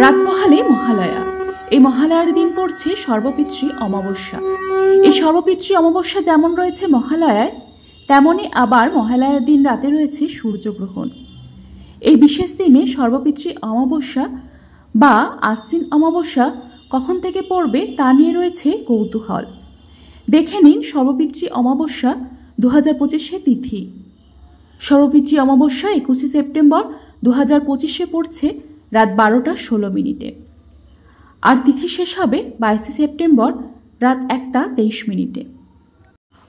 রাত পোহালে মহালয়া। এই মহালয়ার দিন পড়ছে সর্বপিতৃ অমাবস্যা। এই সর্বপিতৃ অমাবস্যা যেমন রয়েছে মহালয়ায়, তেমনি আবার মহালয়ার দিন রাতে রয়েছে সূর্যগ্রহণ। এই বিশেষ দিনে সর্বপিতৃ অমাবস্যা বা আশ্বিন অমাবস্যা কখন থেকে পড়বে তা নিয়ে রয়েছে কৌতূহল। দেখে নিন সর্বপিতৃ অমাবস্যা 2025 তিথি। সর্বপিতৃ অমাবস্যা 21 সেপ্টেম্বর 2025 পড়ছে রাত 12টা 16 মিনিটে। আর তিথি শেষ হবে 22 সেপ্টেম্বর রাত 1টা 23 মিনিটে।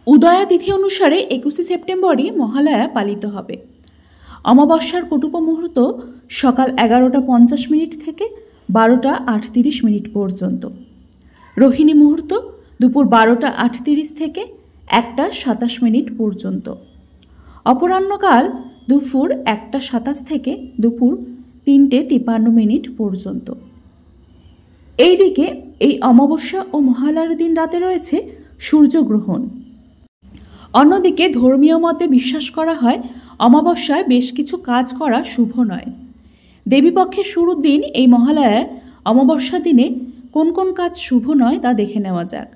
উদয়া তিথি অনুসারে 21 সেপ্টেম্বরই মহালয়া পালিত হবে। অমাবস্যার কটুপ মুহূর্ত সকাল 11টা 50 মিনিট থেকে 12টা 38 মিনিট পর্যন্ত। রোহিণী মুহূর্ত দুপুর 12টা 38 থেকে 1টা 27 মিনিট পর্যন্ত। অপরাহ্নকাল দুপুর 1টা 27 থেকে দুপুর 3টে 53 মিনিট পর্যন্ত। এইদিকে এই অমাবস্যা ও মহালয়ার দিন রাতে রয়েছে সূর্যগ্রহণ। অন্যদিকে ধর্মীয় মতে বিশ্বাস করা হয় অমাবস্যায় বেশ কিছু কাজ করা শুভ নয়। দেবীপক্ষের শুরুর দিন এই মহালয়ায় অমাবস্যা দিনে কোন কোন কাজ শুভ নয় তা দেখে নেওয়া যাক।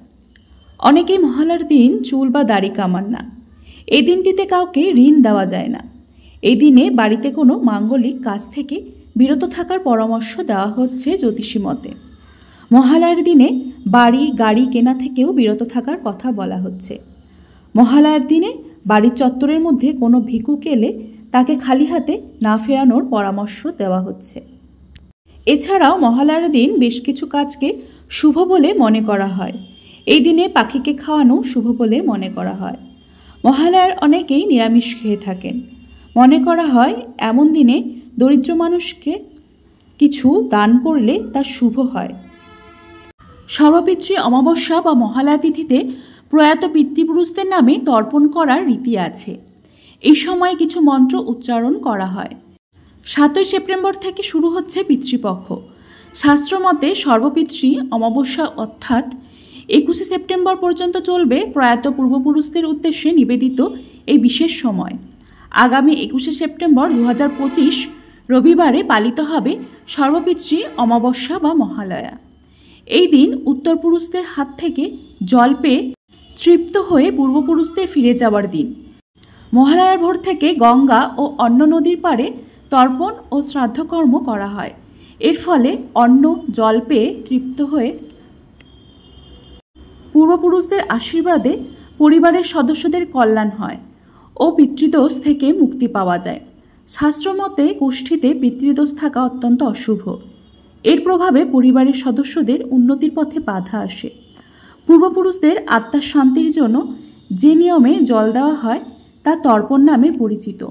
অনেকেই মহালয়ার দিন চুল বা দাড়ি কামান না। এই দিনটিতে কাউকে ঋণ দেওয়া যায় না। এই দিনে বাড়িতে কোনো মাঙ্গলিক কাজ থেকে বিরত থাকার পরামর্শ দেওয়া হচ্ছে জ্যোতিষী মতে। মহালয়ার দিনে বাড়ি গাড়ি কেনা থেকেও বিরত থাকার কথা বলা হচ্ছে। মহালয়ার দিনে বাড়ির চত্বরের মধ্যে কোনো ভিক্ষুক এলে তাকে খালি হাতে না ফেরানোর পরামর্শ দেওয়া হচ্ছে। এছাড়াও মহালয়ার দিন বেশ কিছু কাজকে শুভ বলে মনে করা হয়। এই দিনে পাখিকে খাওয়ানো শুভ বলে মনে করা হয়। মহালয়ার অনেকেই নিরামিষ খেয়ে থাকেন। মনে করা হয় এমন দিনে দরিদ্র মানুষকে কিছু দান করলে তা শুভ হয়। সর্বপিতৃ অমাবস্যা বা মহালয়া তিথিতে প্রয়াত পিতৃপুরুষদের নামে তর্পণ করার রীতি আছে। এই সময় কিছু মন্ত্র উচ্চারণ করা হয়। 7ই সেপ্টেম্বর থেকে শুরু হচ্ছে পিতৃপক্ষ। শাস্ত্রমতে সর্বপিতৃ অমাবস্যা অর্থাৎ 21 সেপ্টেম্বর পর্যন্ত চলবে প্রয়াত পূর্বপুরুষদের উদ্দেশ্যে নিবেদিত এই বিশেষ সময়। আগামী 21 সেপ্টেম্বর 2025 রবিবারে পালিত হবে সর্বপিতৃ অমাবস্যা বা মহালয়া। এই দিন উত্তরপুরুষদের হাত থেকে জল পেয়ে তৃপ্ত হয়ে পূর্বপুরুষদের ফিরে যাওয়ার দিন। মহালয়ার ভোর থেকে গঙ্গা ও অন্য নদীর পাড়ে তর্পণ ও শ্রাদ্ধকর্ম করা হয়। এর ফলে অন্ন জল পেয়ে তৃপ্ত হয়ে পূর্বপুরুষদের আশীর্বাদে পরিবারের সদস্যদের কল্যাণ হয় ও পিতৃদোষ থেকে মুক্তি পাওয়া যায়। শাস্ত্রমতে গোষ্ঠীতে পিতৃদোষ থাকা অত্যন্ত অশুভ। এর প্রভাবে পরিবারের সদস্যদের উন্নতির পথে বাধা আসে। পূর্বপুরুষদের আত্মার শান্তির জন্য যে নিয়মে জল দেওয়া হয় তা তর্পণ নামে পরিচিত।